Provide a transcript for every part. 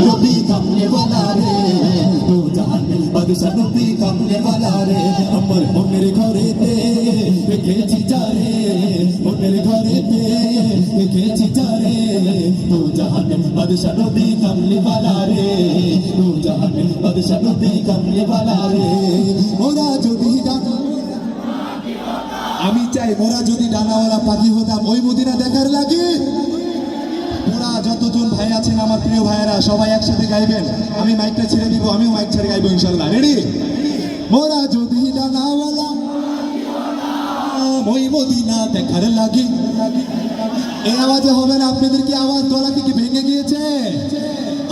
नबी कमले वाला रे तो जहानेर बादशाह नबी कमले वाला रे अमर मोनेर घरेते দেখেছি যারে মোনের ঘরেতে দেখেছি যারে তো জাহানের বাদশা নবী কামলি वाला রে তো জাহানের বাদশা নবী কামলি वाला রে ওরা যদি ডানা আমি চাই মোরা যদি ডানাওয়ালা পাখি হতাম ওই মদিনা দেখার লাগে ওরা যতজন ভাই আছেন আমার প্রিয় ভাইয়েরা সবাই একসাথে গাইবেন আমি মাইকটা ছেড়ে দিব আমিও মাইক ছেড়ে গাইবো ইনশাআল্লাহ রেডি মোরা যদি ডানাওয়ালা ওই মদিনা দেখার লাগে এই আওয়াজে হবে না আপনাদের কি আওয়াজ গলা কি ভেঙে গিয়েছে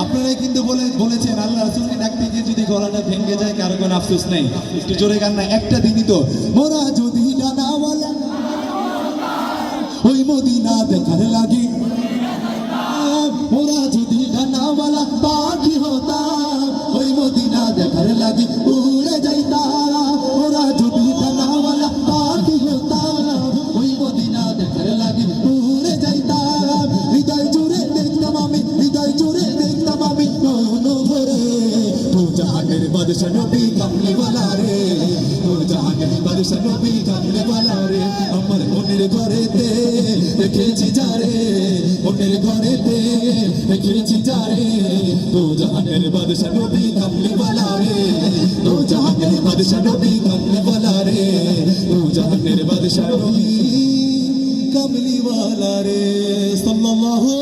আপনারাই কিন্তু বলেছেন আল্লাহ রাসূলকে ডাকতে গিয়ে যদি গলাটা ভেঙে যায় কারো কোনো আফসোস নেই একটু জোরে গান না একটা দিনই তো মোরা যদি ডানাওয়ালা ওই মদিনা দেখার লাগে মোরা যদি ডানাওয়ালা পাখি হতাম ওই মদিনা দেখার লাগে উড়ে যাইতাম মোরা যদি ডানাওয়ালা পাখি হতাম ওই মদিনা দেখার লাগে উড়ে যাইতাম হৃদয় জুড়ে দেখতাম আমি হৃদয় জুড়ে দেখতাম আমি কোনো ভরে তো জাহানের বাদশা নবী কামলি वाला রে তো জাহানের বাদশা নবী কামলি वाला রে আমার মনের ঘরেতে দেখেছি যারে মনের ঘরেতে দেখেছি যারে তো জাহানের বাদশা নবী কামলি वाला রে তো জাহানের বাদশা নবী কামলি वाला রে তো জাহানের বাদশা নবী কামলি वाला রে সাল্লাল্লাহু